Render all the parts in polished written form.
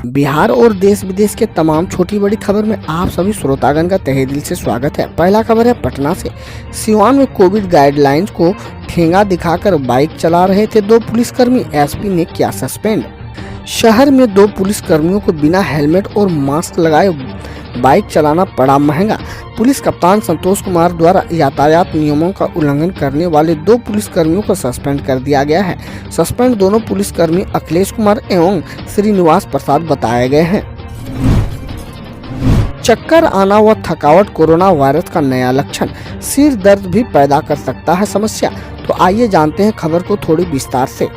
बिहार और देश विदेश के तमाम छोटी बड़ी खबर में आप सभी श्रोतागण का तहे दिल से स्वागत है। पहला खबर है पटना से। सिवान में कोविड गाइडलाइंस को ठेंगा दिखाकर बाइक चला रहे थे 2 पुलिसकर्मी, एसपी ने किया सस्पेंड। शहर में 2 पुलिसकर्मियों को बिना हेलमेट और मास्क लगाए बाइक चलाना पड़ा महंगा। पुलिस कप्तान संतोष कुमार द्वारा यातायात नियमों का उल्लंघन करने वाले 2 पुलिसकर्मियों को सस्पेंड कर दिया गया है। सस्पेंड दोनों पुलिसकर्मी अखिलेश कुमार एवं श्रीनिवास प्रसाद बताए गए हैं। चक्कर आना व थकावट कोरोना वायरस का नया लक्षण, सिर दर्द भी पैदा कर सकता है समस्या। तो आइए जानते हैं खबर को थोड़ी विस्तार से।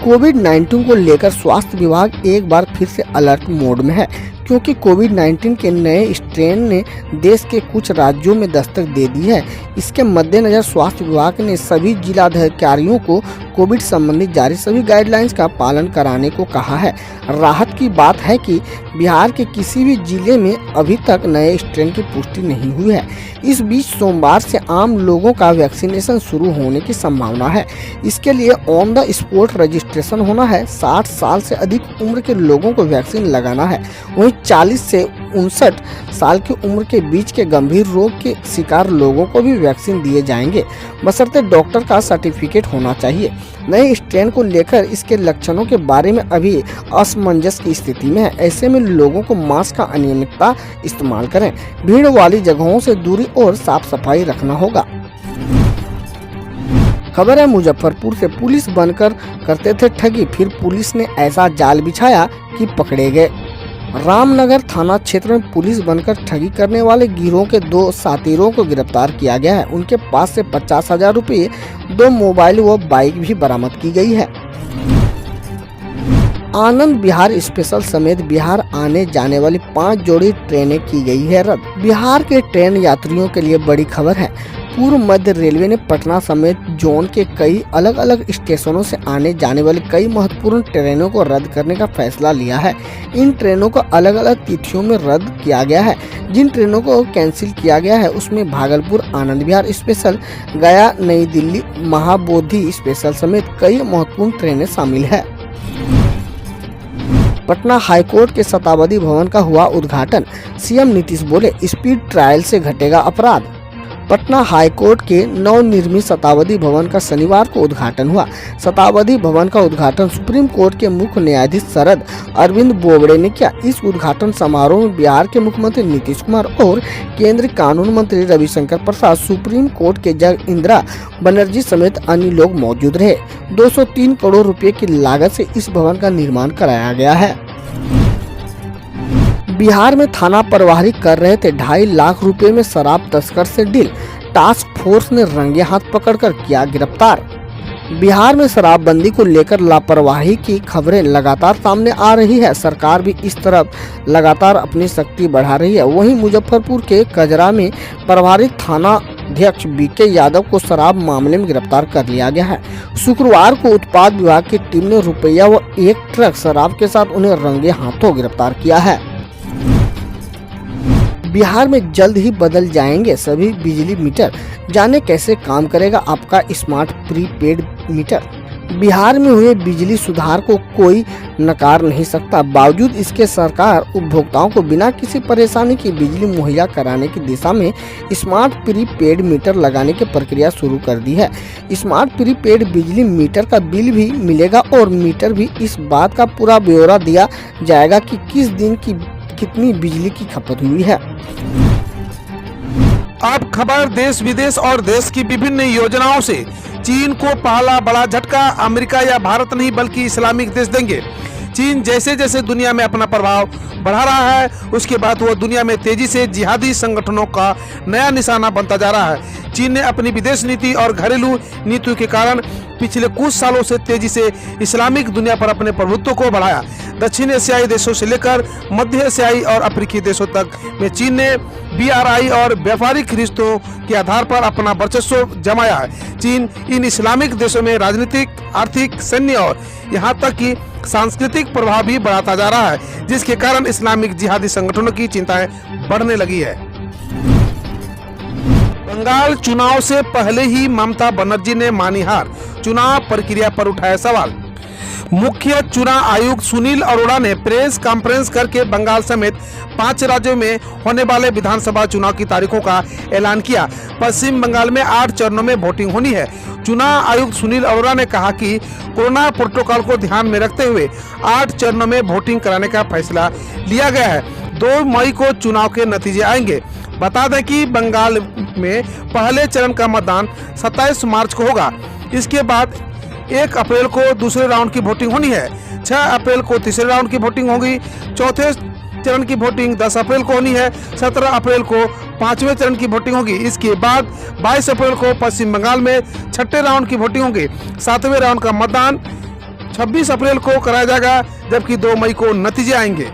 कोविड-19 को लेकर स्वास्थ्य विभाग एक बार फिर से अलर्ट मोड में है, क्योंकि कोविड-19 के नए स्ट्रेन ने देश के कुछ राज्यों में दस्तक दे दी है। इसके मद्देनजर स्वास्थ्य विभाग ने सभी जिलाधिकारियों को कोविड संबंधी जारी सभी गाइडलाइंस का पालन कराने को कहा है। राहत की बात है कि बिहार के किसी भी जिले में अभी तक नए स्ट्रेन की पुष्टि नहीं हुई है। इस बीच सोमवार से आम लोगों का वैक्सीनेशन शुरू होने की संभावना है। इसके लिए ऑन द स्पॉट रजिस्ट्रेशन होना है। 60 साल से अधिक उम्र के लोगों को वैक्सीन लगाना है। वहीं 40 से 59 साल की उम्र के बीच के गंभीर रोग के शिकार लोगों को भी वैक्सीन दिए जाएंगे, बशर्ते डॉक्टर का सर्टिफिकेट होना चाहिए। नए स्ट्रेन को लेकर इसके लक्षणों के बारे में अभी असमंजस की स्थिति में है। ऐसे में लोगों को मास्क का अनियमितता इस्तेमाल करें, भीड़ वाली जगहों से दूरी और साफ सफाई रखना होगा। खबर है मुजफ्फरपुर से। पुलिस बनकर करते थे ठगी, फिर पुलिस ने ऐसा जाल बिछाया कि पकड़े गए। रामनगर थाना क्षेत्र में पुलिस बनकर ठगी करने वाले गिरोह के 2 साथीरों को गिरफ्तार किया गया है। उनके पास से 50,000 रुपये, 2 मोबाइल व बाइक भी बरामद की गई है। आनंद विहार स्पेशल समेत बिहार आने जाने वाली 5 जोड़ी ट्रेनें की गई है रद्द। बिहार के ट्रेन यात्रियों के लिए बड़ी खबर है। पूर्व मध्य रेलवे ने पटना समेत जोन के कई अलग अलग स्टेशनों से आने जाने वाली कई महत्वपूर्ण ट्रेनों को रद्द करने का फैसला लिया है। इन ट्रेनों को अलग अलग तिथियों में रद्द किया गया है। जिन ट्रेनों को कैंसिल किया गया है उसमें भागलपुर आनंद विहार स्पेशल, गया नई दिल्ली महाबोधि स्पेशल समेत कई महत्वपूर्ण ट्रेनें शामिल है। पटना हाईकोर्ट के शताब्दी भवन का हुआ उद्घाटन। सीएम नीतीश बोले, स्पीड ट्रायल से घटेगा अपराध। पटना हाईकोर्ट के नवनिर्मित शताब्दी भवन का शनिवार को उद्घाटन हुआ। शताब्दी भवन का उद्घाटन सुप्रीम कोर्ट के मुख्य न्यायाधीश शरद अरविंद बोबड़े ने किया। इस उद्घाटन समारोह में बिहार के मुख्यमंत्री नीतीश कुमार और केंद्रीय कानून मंत्री रविशंकर प्रसाद, सुप्रीम कोर्ट के जज इंदिरा बनर्जी समेत अन्य लोग मौजूद रहे। 203 करोड़ रुपए की लागत से इस भवन का निर्माण कराया गया है। बिहार में थाना प्रभारी कर रहे थे 2.5 लाख रुपए में शराब तस्कर से डील। टास्क फोर्स ने रंगे हाथ पकड़कर किया गिरफ्तार। बिहार में शराबबंदी को लेकर लापरवाही की खबरें लगातार सामने आ रही है। सरकार भी इस तरफ लगातार अपनी शक्ति बढ़ा रही है। वहीं मुजफ्फरपुर के कजरा में प्रभारी थाना अध्यक्ष बीके यादव को शराब मामले में गिरफ्तार कर लिया गया है। शुक्रवार को उत्पाद विभाग की टीम ने रुपया व 1 ट्रक शराब के साथ उन्हें रंगे हाथों गिरफ्तार किया है। बिहार में जल्द ही बदल जाएंगे सभी बिजली मीटर, जाने कैसे काम करेगा आपका स्मार्ट प्रीपेड मीटर। बिहार में हुए बिजली सुधार को कोई नकार नहीं सकता। बावजूद इसके सरकार उपभोक्ताओं को बिना किसी परेशानी की बिजली मुहैया कराने की दिशा में स्मार्ट प्रीपेड मीटर लगाने की प्रक्रिया शुरू कर दी है। स्मार्ट प्रीपेड बिजली मीटर का बिल भी मिलेगा और मीटर भी इस बात का पूरा ब्यौरा दिया जाएगा कि किस दिन की कितनी बिजली की खपत हुई है। अब खबर देश विदेश और देश की विभिन्न योजनाओं से। चीन को पहला बड़ा झटका, अमेरिका या भारत नहीं बल्कि इस्लामिक देश देंगे। चीन जैसे जैसे दुनिया में अपना प्रभाव बढ़ा रहा है, उसके बाद वो दुनिया में तेजी से जिहादी संगठनों का नया निशाना बनता जा रहा है। चीन ने अपनी विदेश नीति और घरेलू नीति के कारण पिछले कुछ सालों से तेजी से इस्लामिक दुनिया पर अपने प्रभुत्व को बढ़ाया। दक्षिण एशियाई देशों से लेकर मध्य एशियाई और अफ्रीकी देशों तक में चीन ने BRI और व्यापारिक रिश्तों के आधार पर अपना वर्चस्व जमाया है। चीन इन इस्लामिक देशों में राजनीतिक, आर्थिक, सैन्य और यहाँ तक कि सांस्कृतिक प्रभाव भी बढ़ाता जा रहा है, जिसके कारण इस्लामिक जिहादी संगठनों की चिंताएं बढ़ने लगी है। बंगाल चुनाव से पहले ही ममता बनर्जी ने मानी हार, चुनाव प्रक्रिया पर उठाया सवाल। मुख्य चुनाव आयुक्त सुनील अरोड़ा ने प्रेस कॉन्फ्रेंस करके बंगाल समेत 5 राज्यों में होने वाले विधानसभा चुनाव की तारीखों का ऐलान किया। पश्चिम बंगाल में 8 चरणों में वोटिंग होनी है। चुनाव आयुक्त सुनील अरोड़ा ने कहा कि कोरोना प्रोटोकॉल को ध्यान में रखते हुए 8 चरणों में वोटिंग कराने का फैसला लिया गया है। 2 मई को चुनाव के नतीजे आएंगे। बता दें कि बंगाल में पहले चरण का मतदान 27 मार्च को होगा। इसके बाद 1 अप्रैल को दूसरे राउंड की वोटिंग होनी है। 6 अप्रैल को तीसरे राउंड की वोटिंग होगी। चौथे चरण की वोटिंग 10 अप्रैल को होनी है। 17 अप्रैल को 5वें चरण की वोटिंग होगी। इसके बाद 22 अप्रैल को पश्चिम बंगाल में 6ठे राउंड की वोटिंग होगी। 7वें राउंड का मतदान 26 अप्रैल को कराया जाएगा, जबकि 2 मई को नतीजे आएंगे।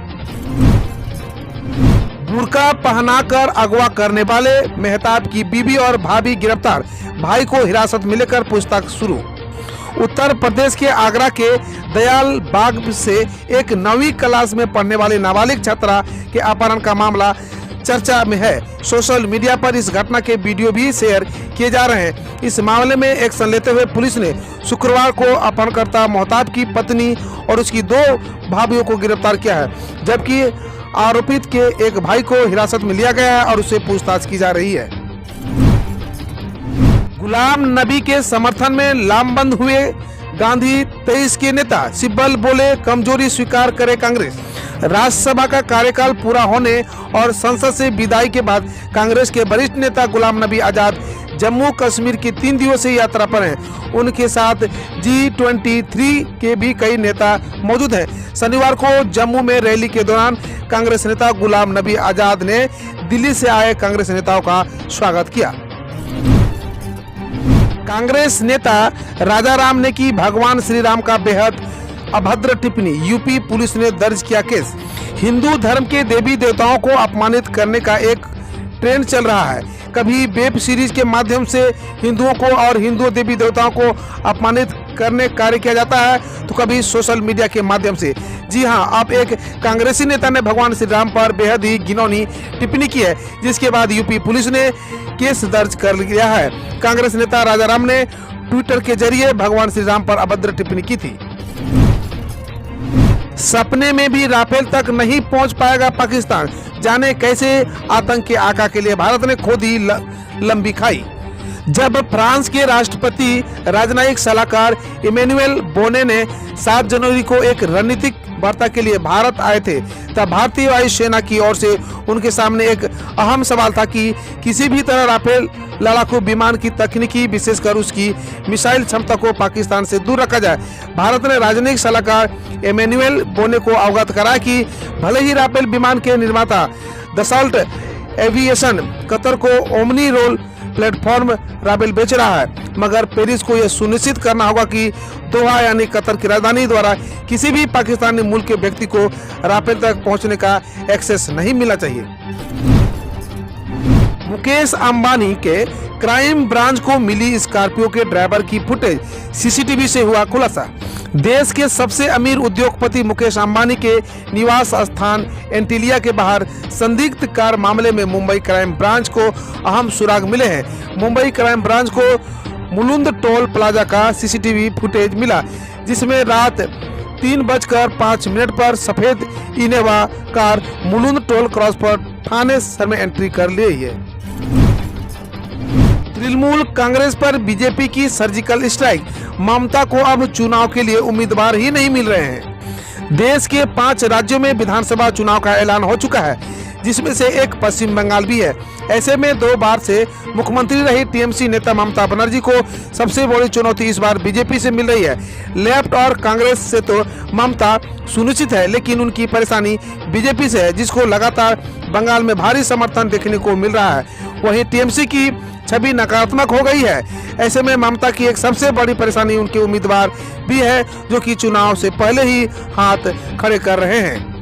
बुर्का पहनाकर अगवा करने वाले मेहताब की बीवी और भाभी गिरफ्तार, भाई को हिरासत में लेकर पूछताछ शुरू। उत्तर प्रदेश के आगरा के दयाल बाग से एक 9वीं क्लास में पढ़ने वाली नाबालिग छात्रा के अपहरण का मामला चर्चा में है। सोशल मीडिया पर इस घटना के वीडियो भी शेयर किए जा रहे हैं। इस मामले में एक्शन लेते हुए पुलिस ने शुक्रवार को अपहरणकर्ता मेहताब की पत्नी और उसकी 2 भाभियों को गिरफ्तार किया है, जबकि आरोपित के एक भाई को हिरासत में लिया गया है और उससे पूछताछ की जा रही है। गुलाम नबी के समर्थन में लामबंद हुए गांधी 23 के नेता सिब्बल बोले कमजोरी स्वीकार करे कांग्रेस। राज्यसभा का कार्यकाल पूरा होने और संसद से विदाई के बाद कांग्रेस के वरिष्ठ नेता गुलाम नबी आजाद जम्मू कश्मीर की 3 दिवसीय यात्रा पर हैं। उनके साथ G23 के भी कई नेता मौजूद हैं। शनिवार को जम्मू में रैली के दौरान कांग्रेस नेता गुलाम नबी आजाद ने दिल्ली से आए कांग्रेस नेताओं का स्वागत किया। कांग्रेस नेता राजाराम ने की भगवान श्री राम का बेहद अभद्र टिप्पणी, यूपी पुलिस ने दर्ज किया केस। हिंदू धर्म के देवी देवताओं को अपमानित करने का एक ट्रेंड चल रहा है। कभी वेब सीरीज के माध्यम से हिंदुओं को और हिंदू देवी देवताओं को अपमानित करने कार्य किया जाता है, तो कभी सोशल मीडिया के माध्यम से। जी हां, अब एक कांग्रेसी नेता ने भगवान श्री राम पर बेहद ही घिनौनी टिप्पणी की है, जिसके बाद यूपी पुलिस ने केस दर्ज कर लिया है। कांग्रेस नेता राजाराम ने ट्विटर के जरिए भगवान श्री राम पर अभद्र टिप्पणी की थी। सपने में भी राफेल तक नहीं पहुंच पाएगा पाकिस्तान, जाने कैसे आतंक के आका के लिए भारत ने खोदी लंबी खाई। जब फ्रांस के राष्ट्रपति राजनयिक सलाहकार इमैनुअल बोने ने 7 जनवरी को एक रणनीतिक वार्ता के लिए भारत आए थे, तब भारतीय वायुसेना की ओर से उनके सामने एक अहम सवाल था कि किसी भी तरह राफेल लड़ाकू विमान की तकनीकी, विशेषकर उसकी मिसाइल क्षमता को पाकिस्तान से दूर रखा जाए। भारत ने राजनयिक सलाहकार इमैनुअल बोने को अवगत कराया कि भले ही राफेल विमान के निर्माता दसाल्ट एविएशन कतर को ओमनी रोल प्लेटफॉर्म राफेल बेच रहा है, मगर पेरिस को यह सुनिश्चित करना होगा कि दोहा यानी कतर की राजधानी द्वारा किसी भी पाकिस्तानी मूल के व्यक्ति को राफेल तक पहुंचने का एक्सेस नहीं मिलना चाहिए। मुकेश अंबानी के क्राइम ब्रांच को मिली स्कॉर्पियो के ड्राइवर की फुटेज, सीसीटीवी से हुआ खुलासा। देश के सबसे अमीर उद्योगपति मुकेश अंबानी के निवास स्थान एंटीलिया के बाहर संदिग्ध कार मामले में मुंबई क्राइम ब्रांच को अहम सुराग मिले हैं। मुंबई क्राइम ब्रांच को मुलुंद टोल प्लाजा का सीसीटीवी फुटेज मिला, जिसमें रात 3:05 पर सफेद Innova car Mulund toll cross पर थाने सर में एंट्री कर ली है। तृणमूल कांग्रेस पर बीजेपी की सर्जिकल स्ट्राइक, ममता को अब चुनाव के लिए उम्मीदवार ही नहीं मिल रहे हैं। देश के 5 राज्यों में विधानसभा चुनाव का ऐलान हो चुका है, जिसमें से एक पश्चिम बंगाल भी है। ऐसे में 2 बार से मुख्यमंत्री रही टीएमसी नेता ममता बनर्जी को सबसे बड़ी चुनौती इस बार बीजेपी से मिल रही है। लेफ्ट और कांग्रेस से तो ममता सुनिश्चित है, लेकिन उनकी परेशानी बीजेपी से है, जिसको लगातार बंगाल में भारी समर्थन देखने को मिल रहा है। वहीं टीएमसी की छवि नकारात्मक हो गई है। ऐसे में ममता की एक सबसे बड़ी परेशानी उनके उम्मीदवार भी है, जो कि चुनाव से पहले ही हाथ खड़े कर रहे हैं।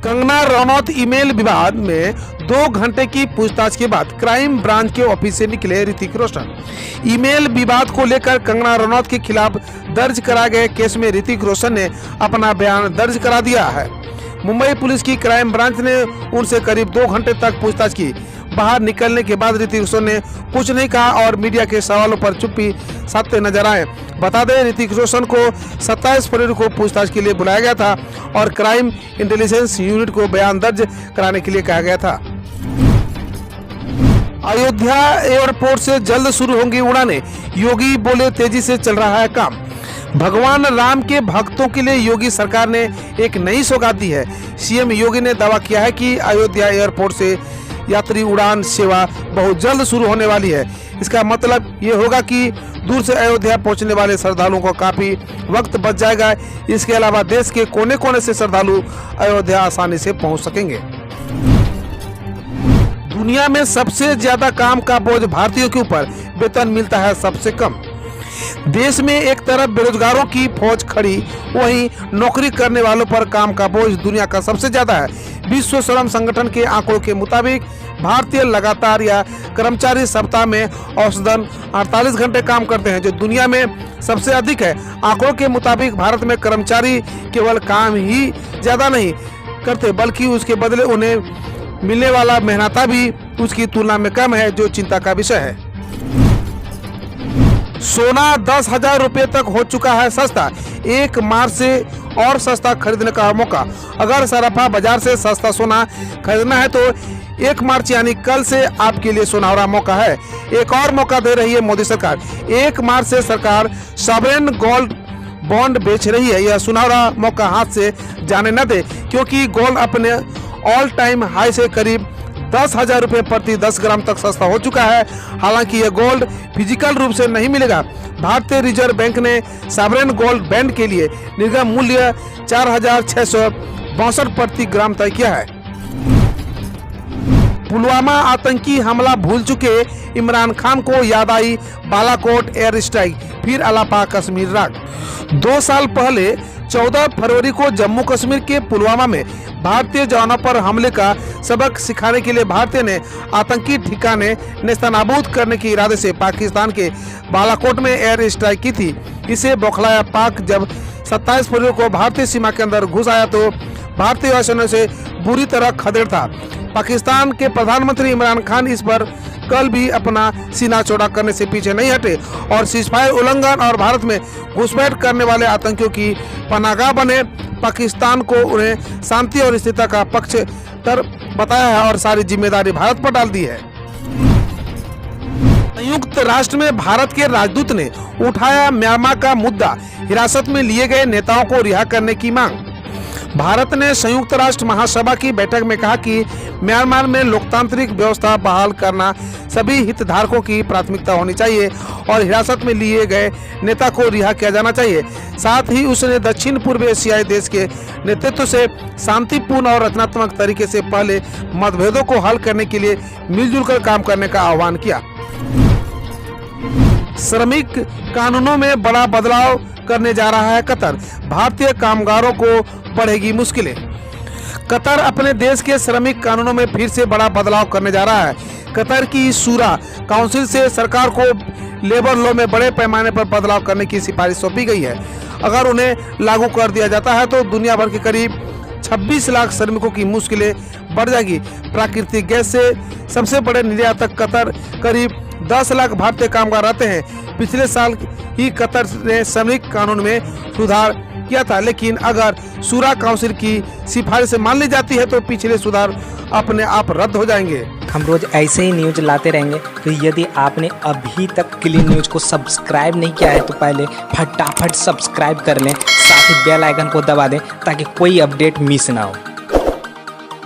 कंगना रनौत ईमेल विवाद में 2 घंटे की पूछताछ के बाद क्राइम ब्रांच के ऑफिस से निकले ऋतिक रोशन। ईमेल विवाद को लेकर कंगना रनौत के खिलाफ दर्ज कराए गए केस में ऋतिक रोशन ने अपना बयान दर्ज करा दिया है। मुंबई पुलिस की क्राइम ब्रांच ने उनसे करीब 2 घंटे तक पूछताछ की। बाहर निकलने के बाद ऋतिक रोशन ने कुछ नहीं कहा और मीडिया के सवालों पर चुप्पी साधते नजर आए। बता दें, ऋतिक रोशन को 27 फरवरी को पूछताछ के लिए बुलाया गया था और क्राइम इंटेलिजेंस यूनिट को बयान दर्ज कराने के लिए कहा गया था। अयोध्या एयरपोर्ट से जल्द शुरू होंगी उड़ानें, योगी बोले तेजी से चल रहा है काम। भगवान राम के भक्तों के लिए योगी सरकार ने एक नई सौगात दी है। सीएम योगी ने दावा किया है कि अयोध्या एयरपोर्ट से यात्री उड़ान सेवा बहुत जल्द शुरू होने वाली है। इसका मतलब ये होगा कि दूर से अयोध्या पहुंचने वाले श्रद्धालुओं को काफी वक्त बच जाएगा। इसके अलावा देश के कोने कोने से श्रद्धालु अयोध्या आसानी से पहुंच सकेंगे। दुनिया में सबसे ज्यादा काम का बोझ भारतीयों के ऊपर, वेतन मिलता है सबसे कम। देश में एक तरफ बेरोजगारों की फौज खड़ी, वहीं नौकरी करने वालों पर काम का बोझ दुनिया का सबसे ज्यादा है। विश्व श्रम संगठन के आंकड़ों के मुताबिक भारतीय लगातार या कर्मचारी सप्ताह में औसतन 48 घंटे काम करते हैं, जो दुनिया में सबसे अधिक है। आंकड़ों के मुताबिक भारत में कर्मचारी केवल काम ही ज्यादा नहीं करते, बल्कि उसके बदले उन्हें मिलने वाला मेहनता भी उसकी तुलना में कम है, जो चिंता का विषय है। सोना 10,000 रुपए तक हो चुका है सस्ता, 1 मार्च से और सस्ता खरीदने का मौका। अगर सराफा बाजार से सस्ता सोना खरीदना है तो 1 मार्च यानी कल से आपके लिए सुनहरा मौका है। एक और मौका दे रही है मोदी सरकार। 1 मार्च से सरकार सॉवरेन गोल्ड बॉन्ड बेच रही है। यह सुनहरा मौका हाथ से जाने न दे, क्योंकि गोल्ड अपने ऑल टाइम हाई से करीब 10,000 रुपए प्रति 10 ग्राम तक सस्ता हो चुका है। हालांकि यह गोल्ड फिजिकल रूप से नहीं मिलेगा। भारतीय रिजर्व बैंक ने सॉवरेन गोल्ड बॉन्ड के लिए निर्गम मूल्य 4,662 प्रति ग्राम तय किया है। पुलवामा आतंकी हमला भूल चुके इमरान खान को याद आई बालाकोट एयर स्ट्राइक, फिर अलापा कश्मीर राग। 2 साल पहले 14 फरवरी को जम्मू कश्मीर के पुलवामा में भारतीय जवानों पर हमले का सबक सिखाने के लिए भारतीय ने आतंकी ठिकाने नेस्तनाबूद करने के इरादे से पाकिस्तान के बालाकोट में एयर स्ट्राइक की थी। इसे बौखलाया पाक जब 27 फरवरी को भारतीय सीमा के अंदर घुस आया तो भारतीय वायुसेना से बुरी तरह खदेड़ था। पाकिस्तान के प्रधानमंत्री इमरान खान इस पर कल भी अपना सीना चौड़ा करने से पीछे नहीं हटे और सीजफायर उल्लंघन और भारत में घुसपैठ करने वाले आतंकियों की पनाहगाह बने पाकिस्तान को उन्हें शांति और स्थिरता का पक्षधर बताया है और सारी जिम्मेदारी भारत पर डाल दी है। संयुक्त राष्ट्र में भारत के राजदूत ने उठाया म्यांमार का मुद्दा, हिरासत में लिए गए नेताओं को रिहा करने की मांग। भारत ने संयुक्त राष्ट्र महासभा की बैठक में कहा कि म्यांमार में लोकतांत्रिक व्यवस्था बहाल करना सभी हितधारकों की प्राथमिकता होनी चाहिए और हिरासत में लिए गए नेता को रिहा किया जाना चाहिए। साथ ही उसने दक्षिण पूर्व एशियाई देश के नेतृत्व से शांतिपूर्ण और रचनात्मक तरीके से पहले मतभेदों को हल करने के लिए मिलजुल कर काम करने का आह्वान किया। श्रमिक कानूनों में बड़ा बदलाव करने जा रहा है कतर, भारतीय कामगारों को बढ़ेगी मुश्किलें। कतर अपने देश के श्रमिक कानूनों में फिर से बड़ा बदलाव करने जा रहा है। कतर की शूरा काउंसिल से सरकार को लेबर लॉ में बड़े पैमाने पर बदलाव करने की सिफारिश सौंपी गई है। अगर उन्हें लागू कर दिया जाता है तो दुनिया भर के करीब 26 लाख श्रमिकों की मुश्किलें बढ़ जाएगी। प्राकृतिक गैस से सबसे बड़े निर्यातक कतर करीब 10 लाख भारतीय कामगार रहते हैं। पिछले साल ही कतर ने श्रमिक कानून में सुधार किया था, लेकिन अगर शूरा काउंसिल की सिफारिश मान ली जाती है तो पिछले सुधार अपने आप रद्द हो जाएंगे। हम रोज ऐसे ही न्यूज लाते रहेंगे, तो यदि आपने अभी तक क्लीन न्यूज को सब्सक्राइब नहीं किया है तो पहले फटाफट सब्सक्राइब कर लें, साथ ही बेल आइकन को दबा दें ताकि कोई अपडेट मिस ना हो।